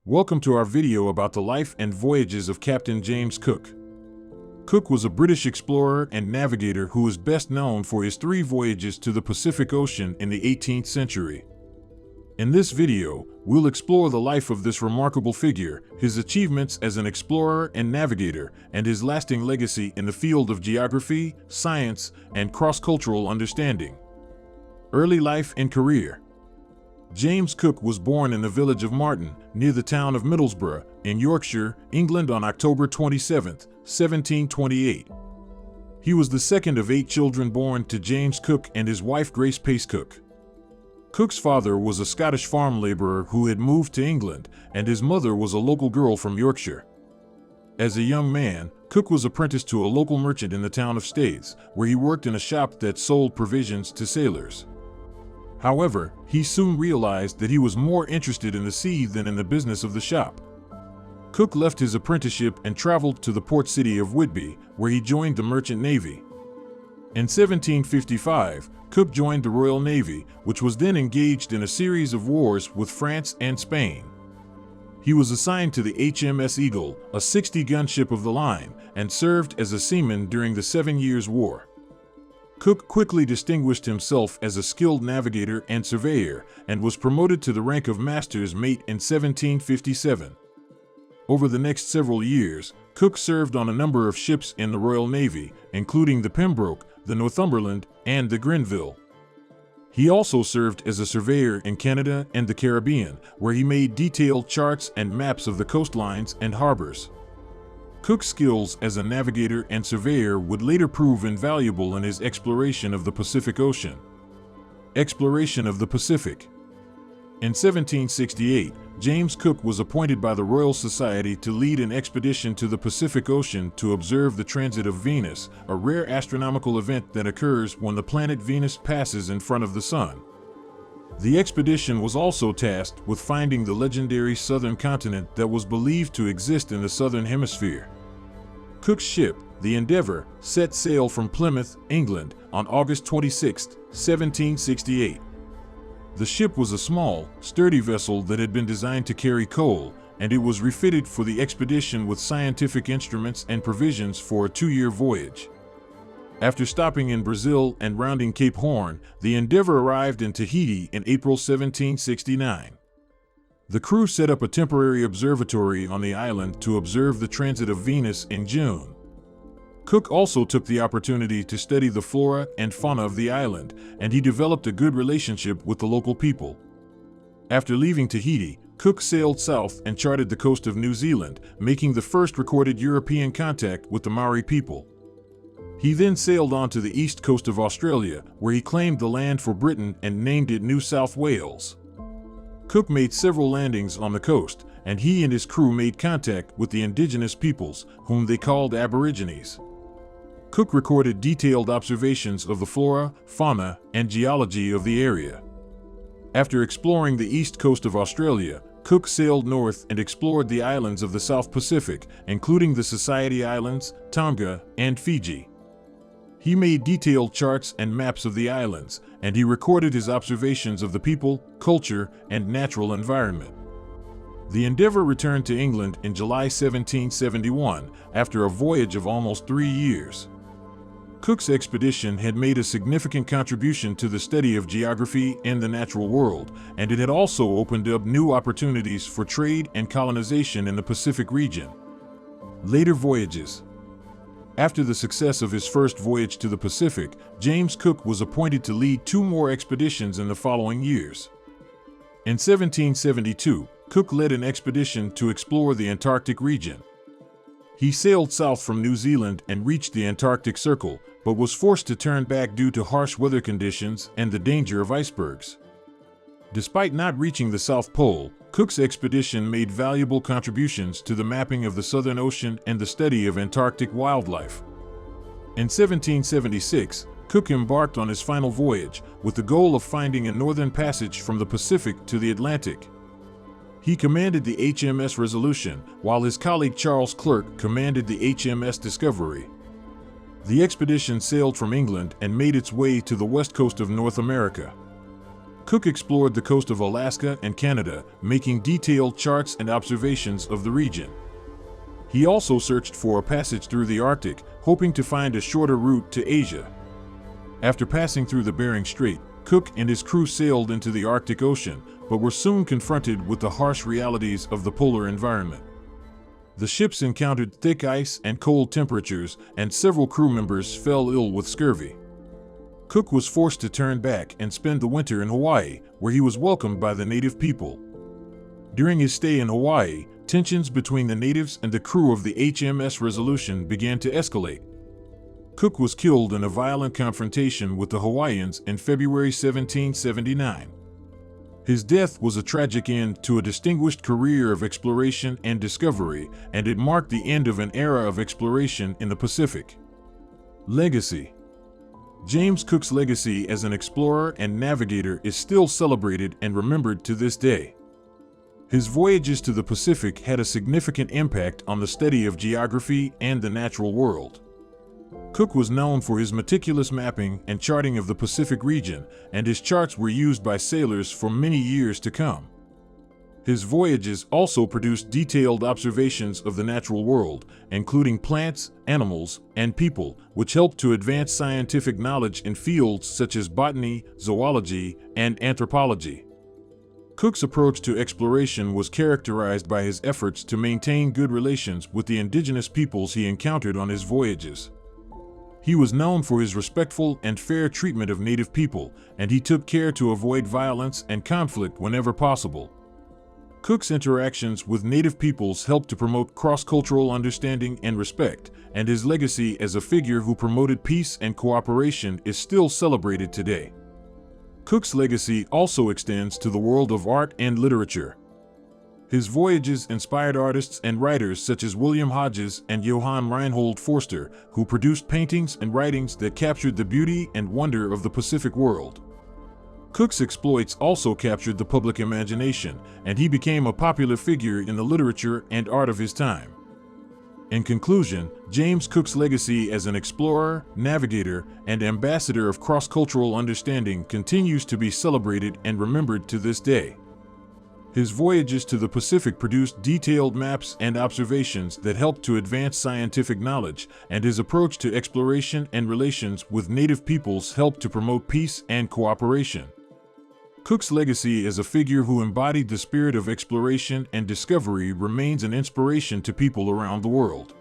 Welcome to our video about the life and voyages of Captain James Cook. Cook was a British explorer and navigator who is best known for his 3 voyages to the Pacific Ocean in the 18th century. In this video, we'll explore the life of this remarkable figure, his achievements as an explorer and navigator, and his lasting legacy in the field of geography, science, and cross-cultural understanding. Early life and career. James Cook was born in the village of Marton, near the town of Middlesbrough, in Yorkshire, England on October 27, 1728. He was the second of 8 children born to James Cook and his wife Grace Pace Cook. Cook's father was a Scottish farm laborer who had moved to England, and his mother was a local girl from Yorkshire. As a young man, Cook was apprenticed to a local merchant in the town of Staithes, where he worked in a shop that sold provisions to sailors. However, he soon realized that he was more interested in the sea than in the business of the shop. Cook left his apprenticeship and traveled to the port city of Whitby, where he joined the merchant navy. In 1755, Cook joined the Royal Navy, which was then engaged in a series of wars with France and Spain. He was assigned to the HMS Eagle, a 60-gun ship of the line, and served as a seaman during the 7 Years' War. Cook quickly distinguished himself as a skilled navigator and surveyor, and was promoted to the rank of master's mate in 1757. Over the next several years, Cook served on a number of ships in the Royal Navy, including the Pembroke, the Northumberland, and the Grenville. He also served as a surveyor in Canada and the Caribbean, where he made detailed charts and maps of the coastlines and harbors. Cook's skills as a navigator and surveyor would later prove invaluable in his exploration of the Pacific Ocean. Exploration of the Pacific. In 1768, James Cook was appointed by the Royal Society to lead an expedition to the Pacific Ocean to observe the transit of Venus, a rare astronomical event that occurs when the planet Venus passes in front of the Sun. The expedition was also tasked with finding the legendary southern continent that was believed to exist in the southern hemisphere. Cook's ship, the Endeavour, set sail from Plymouth, England, on August 26, 1768. The ship was a small, sturdy vessel that had been designed to carry coal, and it was refitted for the expedition with scientific instruments and provisions for a 2-year voyage. After stopping in Brazil and rounding Cape Horn, the Endeavour arrived in Tahiti in April 1769. The crew set up a temporary observatory on the island to observe the transit of Venus in June. Cook also took the opportunity to study the flora and fauna of the island, and he developed a good relationship with the local people. After leaving Tahiti, Cook sailed south and charted the coast of New Zealand, making the first recorded European contact with the Maori people. He then sailed on to the east coast of Australia, where he claimed the land for Britain and named it New South Wales. Cook made several landings on the coast, and he and his crew made contact with the indigenous peoples, whom they called Aborigines. Cook recorded detailed observations of the flora, fauna, and geology of the area. After exploring the east coast of Australia, Cook sailed north and explored the islands of the South Pacific, including the Society Islands, Tonga, and Fiji. He made detailed charts and maps of the islands, and he recorded his observations of the people, culture, and natural environment. The Endeavour returned to England in July 1771, after a voyage of almost 3 years. Cook's expedition had made a significant contribution to the study of geography and the natural world, and it had also opened up new opportunities for trade and colonization in the Pacific region. Later voyages. After the success of his first voyage to the Pacific, James Cook was appointed to lead 2 more expeditions in the following years. In 1772, Cook led an expedition to explore the Antarctic region. He sailed south from New Zealand and reached the Antarctic Circle, but was forced to turn back due to harsh weather conditions and the danger of icebergs. Despite not reaching the South Pole, Cook's expedition made valuable contributions to the mapping of the Southern Ocean and the study of Antarctic wildlife. In 1776, Cook embarked on his final voyage, with the goal of finding a northern passage from the Pacific to the Atlantic. He commanded the HMS Resolution, while his colleague Charles Clerke commanded the HMS Discovery. The expedition sailed from England and made its way to the west coast of North America. Cook explored the coast of Alaska and Canada, making detailed charts and observations of the region. He also searched for a passage through the Arctic, hoping to find a shorter route to Asia. After passing through the Bering Strait, Cook and his crew sailed into the Arctic Ocean, but were soon confronted with the harsh realities of the polar environment. The ships encountered thick ice and cold temperatures, and several crew members fell ill with scurvy. Cook was forced to turn back and spend the winter in Hawaii, where he was welcomed by the native people. During his stay in Hawaii, tensions between the natives and the crew of the HMS Resolution began to escalate. Cook was killed in a violent confrontation with the Hawaiians in February 1779. His death was a tragic end to a distinguished career of exploration and discovery, and it marked the end of an era of exploration in the Pacific. Legacy. James Cook's legacy as an explorer and navigator is still celebrated and remembered to this day. His voyages to the Pacific had a significant impact on the study of geography and the natural world. Cook was known for his meticulous mapping and charting of the Pacific region, and his charts were used by sailors for many years to come. His voyages also produced detailed observations of the natural world, including plants, animals, and people, which helped to advance scientific knowledge in fields such as botany, zoology, and anthropology. Cook's approach to exploration was characterized by his efforts to maintain good relations with the indigenous peoples he encountered on his voyages. He was known for his respectful and fair treatment of native people, and he took care to avoid violence and conflict whenever possible. Cook's interactions with native peoples helped to promote cross-cultural understanding and respect, and his legacy as a figure who promoted peace and cooperation is still celebrated today. Cook's legacy also extends to the world of art and literature. His voyages inspired artists and writers such as William Hodges and Johann Reinhold Forster, who produced paintings and writings that captured the beauty and wonder of the Pacific world. Cook's exploits also captured the public imagination, and he became a popular figure in the literature and art of his time. In conclusion, James Cook's legacy as an explorer, navigator, and ambassador of cross-cultural understanding continues to be celebrated and remembered to this day. His voyages to the Pacific produced detailed maps and observations that helped to advance scientific knowledge, and his approach to exploration and relations with native peoples helped to promote peace and cooperation. Cook's legacy as a figure who embodied the spirit of exploration and discovery remains an inspiration to people around the world.